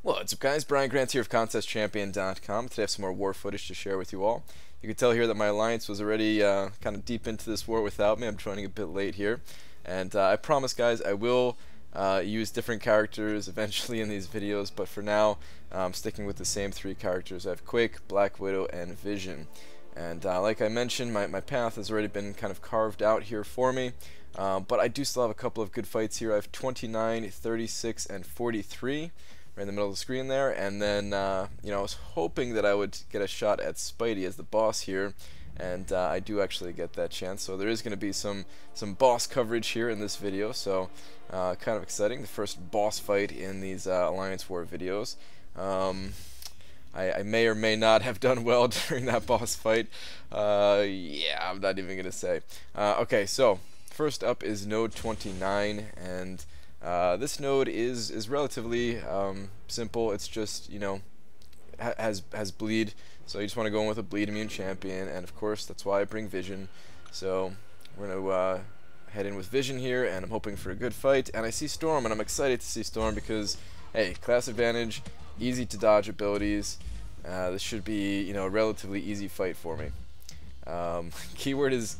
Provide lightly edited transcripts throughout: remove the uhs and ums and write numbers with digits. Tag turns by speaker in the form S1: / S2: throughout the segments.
S1: What's up guys, Brian Grant here of ContestChampion.com. Today I have some more war footage to share with you all. You can tell here that my alliance was already kind of deep into this war without me. I'm joining a bit late here. And I promise guys I will use different characters eventually in these videos, but for now I'm sticking with the same three characters. I have Quake, Black Widow, and Vision. And like I mentioned, my path has already been kind of carved out here for me. But I do still have a couple of good fights here. I have 29, 36, and 43. Right in the middle of the screen there, and then you know, I was hoping that I would get a shot at Spidey as the boss here, and I do actually get that chance. So there is going to be some boss coverage here in this video, so kind of exciting. The first boss fight in these Alliance War videos. I may or may not have done well during that boss fight. Yeah, I'm not even going to say. Okay, so first up is node 29, and this node is relatively simple. It's just, you know, has bleed, so you just want to go in with a bleed immune champion, and of course that's why I bring Vision. So we're gonna head in with Vision here, and I'm hoping for a good fight. And I see Storm, and I'm excited to see Storm because, hey, class advantage, easy to dodge abilities. This should be, you know, a relatively easy fight for me. Keyword is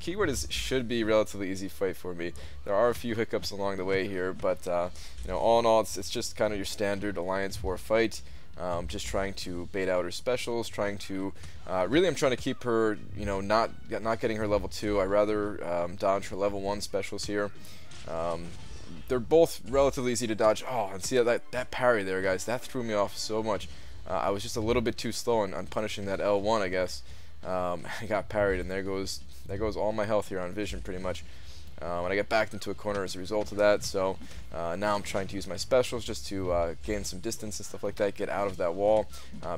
S1: should be relatively easy fight for me. There are a few hiccups along the way here, but you know, all in all, it's just kind of your standard Alliance War fight. Just trying to bait out her specials, trying to really, I'm trying to keep her, you know, not getting her level 2. I rather dodge her level 1 specials here. They're both relatively easy to dodge. Oh, and see that parry there, guys. That threw me off so much. I was just a little bit too slow on punishing that L1, I guess. I got parried, and there goes all my health here on Vision, pretty much. And I get backed into a corner as a result of that. So now I'm trying to use my specials just to gain some distance and stuff like that, get out of that wall.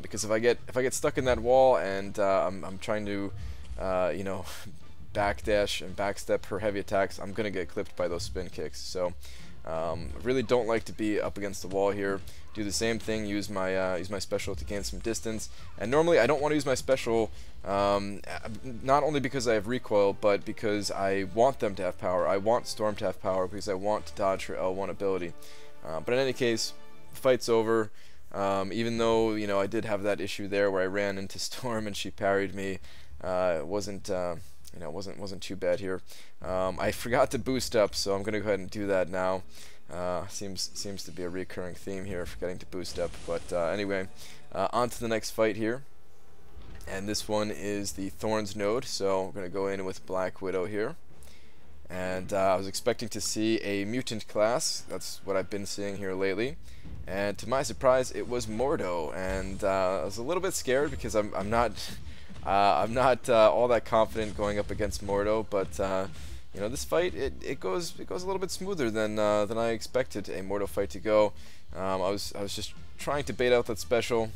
S1: Because if I get stuck in that wall and I'm trying to you know, backdash and backstep her heavy attacks, I'm gonna get clipped by those spin kicks. So really don't like to be up against the wall here. Do the same thing, use my special to gain some distance. And normally I don't want to use my special, not only because I have recoil, but because I want them to have power. I want Storm to have power because I want to dodge her L1 ability. But in any case, the fight's over. Even though, you know, I did have that issue there where I ran into Storm and she parried me, it wasn't you know, wasn't too bad here. I forgot to boost up, so I'm gonna go ahead and do that now. Seems to be a recurring theme here, forgetting to boost up. But anyway, on to the next fight here, and this one is the Thorns node. So we're gonna go in with Black Widow here, and I was expecting to see a mutant class. That's what I've been seeing here lately, and to my surprise, it was Mordo. And I was a little bit scared because I'm not all that confident going up against Mordo, but you know, this fight it goes a little bit smoother than I expected a Mordo fight to go. I was just trying to bait out that special.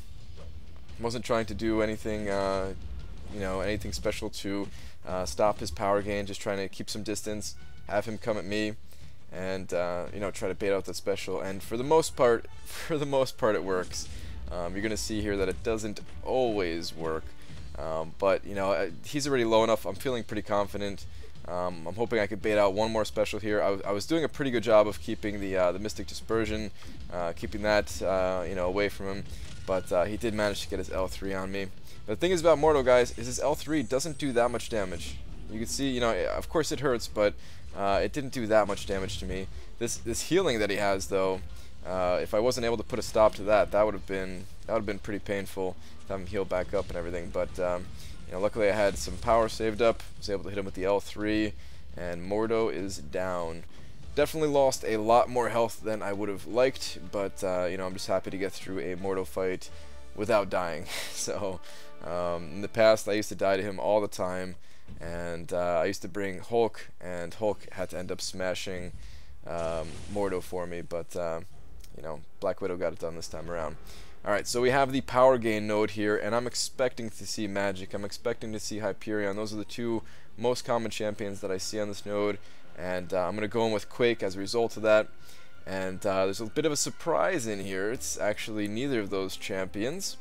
S1: Wasn't trying to do anything you know, anything special to stop his power gain. Just trying to keep some distance, have him come at me, and you know, try to bait out that special. And for the most part, it works. You're gonna see here that it doesn't always work. But you know, he's already low enough. I'm feeling pretty confident. I'm hoping I could bait out one more special here. I was doing a pretty good job of keeping the Mystic Dispersion, keeping that you know, away from him. But he did manage to get his L3 on me. But the thing is about Mordo, guys, is his L3 doesn't do that much damage. You can see, you know, of course it hurts, but it didn't do that much damage to me. This healing that he has, though, if I wasn't able to put a stop to that, that would have been pretty painful to have him heal back up and everything. But you know, luckily I had some power saved up, was able to hit him with the L3, and Mordo is down. Definitely lost a lot more health than I would have liked, but you know, I'm just happy to get through a Mordo fight without dying. So in the past I used to die to him all the time, and I used to bring Hulk, and Hulk had to end up smashing Mordo for me, but you know, Black Widow got it done this time around. Alright, so we have the power gain node here, and I'm expecting to see Magic. I'm expecting to see Hyperion. Those are the two most common champions that I see on this node, and I'm going to go in with Quake as a result of that. And there's a bit of a surprise in here. It's actually neither of those champions.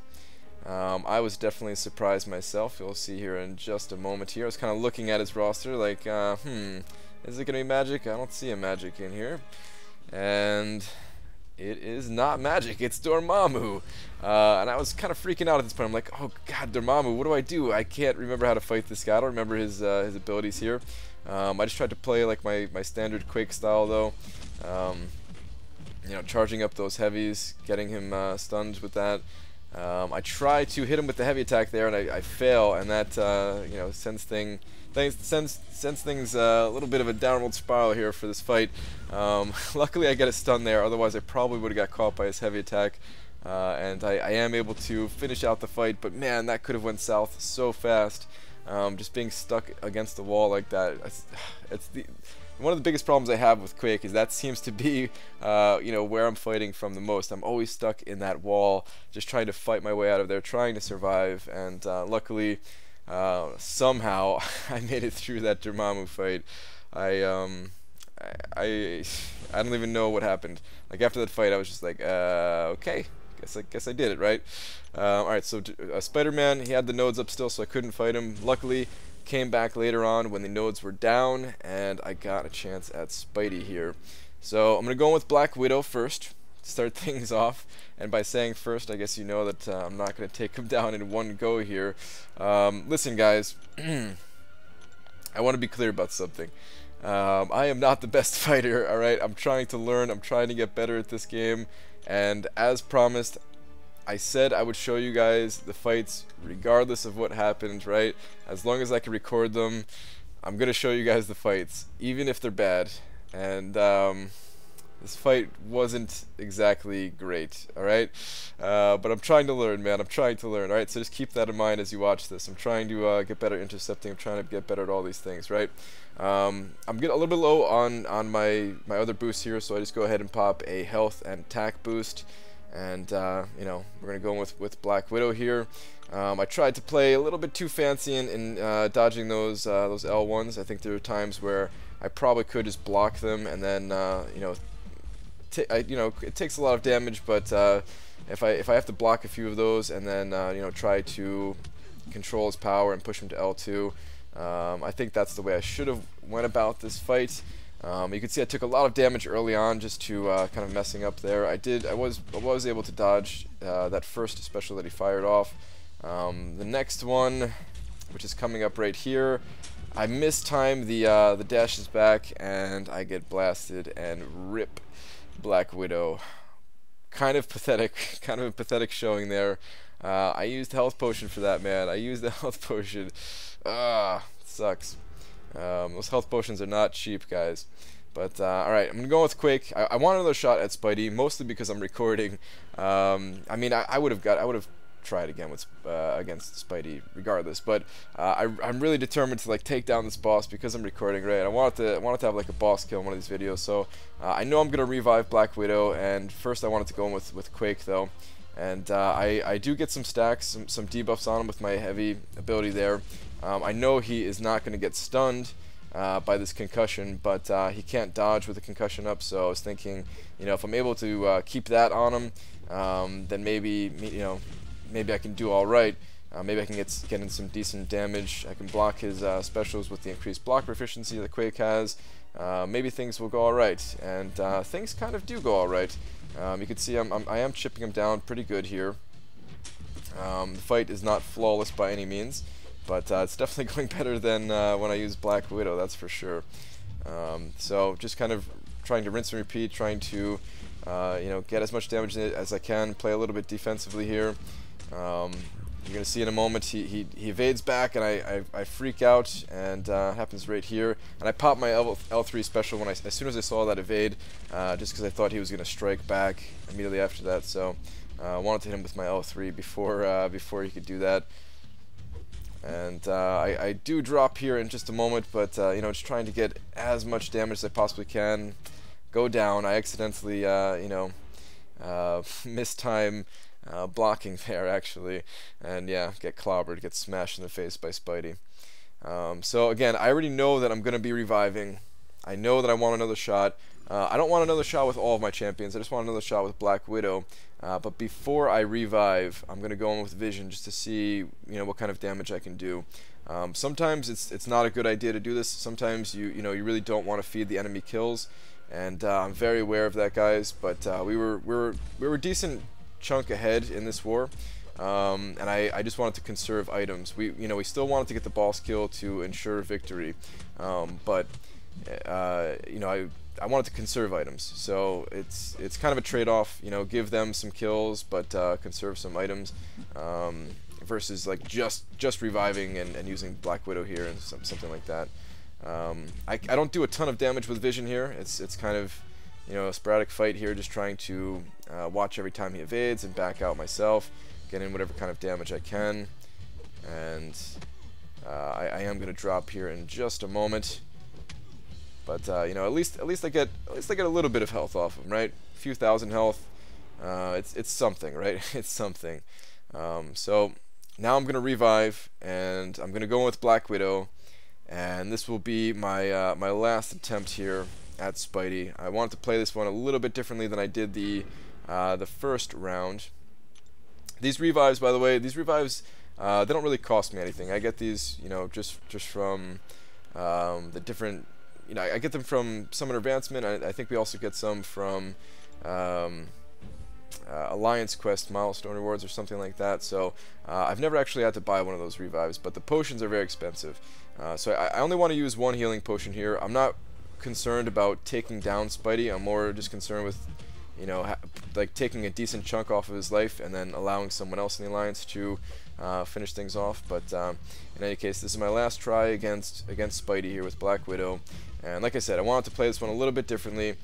S1: I was definitely surprised myself. You'll see here in just a moment here. I was kind of looking at his roster like, is it going to be Magic? I don't see a Magic in here. And it is not magic. It's Dormammu. And I was kind of freaking out at this point. I'm like, oh god, Dormammu, what do I do? I can't remember how to fight this guy. I don't remember his abilities here. I just tried to play like my standard Quake style though. You know, charging up those heavies, getting him stunned with that. I try to hit him with the heavy attack there, and I fail, and that you know, sends things a little bit of a downward spiral here for this fight. Luckily, I get a stun there. Otherwise, I probably would have got caught by his heavy attack, and I am able to finish out the fight. But man, that could have went south so fast. Just being stuck against the wall like that. It's one of the biggest problems I have with Quake is that seems to be, you know, where I'm fighting from the most. I'm always stuck in that wall, just trying to fight my way out of there, trying to survive. And luckily, somehow, I made it through that Dormammu fight. I don't even know what happened. Like after that fight, I was just like, okay, guess I did it, right? All right, so Spider-Man, he had the nodes up still, so I couldn't fight him. Luckily, came back later on when the nodes were down, and I got a chance at Spidey here. So I'm gonna go with Black Widow first to start things off. And by saying first, I guess you know that I'm not gonna take him down in one go here. Listen, guys, I want to be clear about something. I am not the best fighter. All right, I'm trying to learn. I'm trying to get better at this game, and as promised, I said I would show you guys the fights regardless of what happened, right? As long as I can record them, I'm gonna show you guys the fights, even if they're bad. And this fight wasn't exactly great, alright? But I'm trying to learn, man. I'm trying to learn, alright? So just keep that in mind as you watch this. I'm trying to get better at intercepting. I'm trying to get better at all these things, right? I'm getting a little bit low on my other boosts here, so I just go ahead and pop a health and attack boost. And you know, we're gonna go with Black Widow here. I tried to play a little bit too fancy in dodging those L1s. I think there are times where I probably could just block them, and then you know, it takes a lot of damage. But if I have to block a few of those and then you know, try to control his power and push him to L2, I think that's the way I should have went about this fight. You can see I took a lot of damage early on just to kind of messing up there. I was able to dodge that first special that he fired off. The next one, which is coming up right here, I mistime the dashes back, and I get blasted and rip Black Widow. Kind of pathetic, kind of a pathetic showing there. I used health potion for that, man. I used the health potion. Sucks. Those health potions are not cheap, guys. But alright, I'm gonna go with Quake. I want another shot at Spidey, mostly because I'm recording. I mean, I would have tried again with against Spidey regardless, but I'm really determined to like take down this boss because I'm recording, right? I wanted to have like a boss kill in one of these videos, so I know I'm gonna revive Black Widow, and first I wanted to go in with Quake though. And I do get some stacks, some debuffs on him with my heavy ability there. I know he is not going to get stunned by this concussion, but he can't dodge with the concussion up, so I was thinking, you know, if I'm able to keep that on him, then maybe, you know, maybe I can do all right. Maybe I can get in some decent damage. I can block his specials with the increased block proficiency that Quake has. Maybe things will go all right, and things kind of do go all right. You can see I am chipping him down pretty good here. The fight is not flawless by any means, but it's definitely going better than when I use Black Widow, that's for sure. So just kind of trying to rinse and repeat, trying to you know, get as much damage in it as I can, play a little bit defensively here. You're going to see in a moment he evades back, and I freak out, and happens right here. And I pop my L3 special when as soon as I saw that evade, just because I thought he was going to strike back immediately after that. So I wanted to hit him with my L3 before he could do that. And I do drop here in just a moment, but you know, just trying to get as much damage as I possibly can. Go down. I accidentally you know, mistime blocking there actually, and yeah, get clobbered, get smashed in the face by Spidey. So again, I already know that I'm gonna be reviving. I know that I want another shot. I don't want another shot with all of my champions. I just want another shot with Black Widow. But before I revive, I'm gonna go in with Vision just to see, you know, what kind of damage I can do. Sometimes it's not a good idea to do this. Sometimes you know, you really don't want to feed the enemy kills. and I'm very aware of that, guys. But we were a decent chunk ahead in this war, and I just wanted to conserve items. We still wanted to get the boss kill to ensure victory, but I wanted to conserve items. So it's kind of a trade-off. Give them some kills, but conserve some items. Versus like just reviving and using Black Widow here and something like that. I don't do a ton of damage with Vision here. It's kind of a sporadic fight here, just trying to watch every time he evades and back out myself, get in whatever kind of damage I can. And I am gonna drop here in just a moment. But at least I get a little bit of health off him, right? A few thousand health. It's something, right? It's something. So now I'm gonna revive, and I'm gonna go with Black Widow, and this will be my my last attempt here at Spidey. I wanted to play this one a little bit differently than I did the first round. These revives, by the way, they don't really cost me anything. I get these, just from the different, I get them from Summoner Advancement. I think we also get some from Alliance Quest milestone rewards or something like that. So I've never actually had to buy one of those revives, but the potions are very expensive. So I only want to use one healing potion here. I'm not concerned about taking down Spidey. I'm more just concerned with, like taking a decent chunk off of his life and then allowing someone else in the Alliance to finish things off. But in any case, this is my last try against Spidey here with Black Widow. And like I said, I wanted to play this one a little bit differently.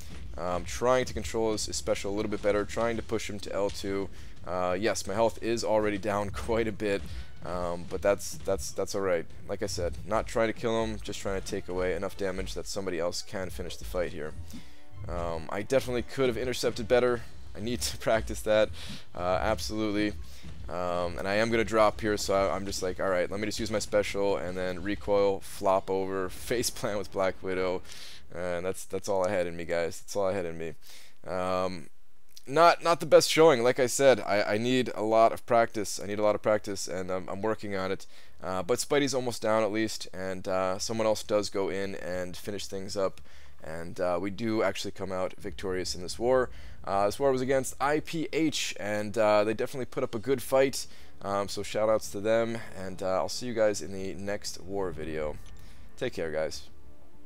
S1: Trying to control his special a little bit better, trying to push him to L2. Yes, my health is already down quite a bit, but that's alright. Like I said, not trying to kill him, just trying to take away enough damage that somebody else can finish the fight here. I definitely could have intercepted better. I need to practice that, absolutely. And I am going to drop here, so I'm just like, alright, let me just use my special, and then recoil, flop over, face plant with Black Widow. And that's all I had in me, guys. That's all I had in me. Not the best showing. Like I said, I need a lot of practice. I need a lot of practice, and I'm working on it. But Spidey's almost down at least, and someone else does go in and finish things up. And we do actually come out victorious in this war. This war was against IPH, and they definitely put up a good fight. So shout outs to them, and I'll see you guys in the next war video. Take care, guys.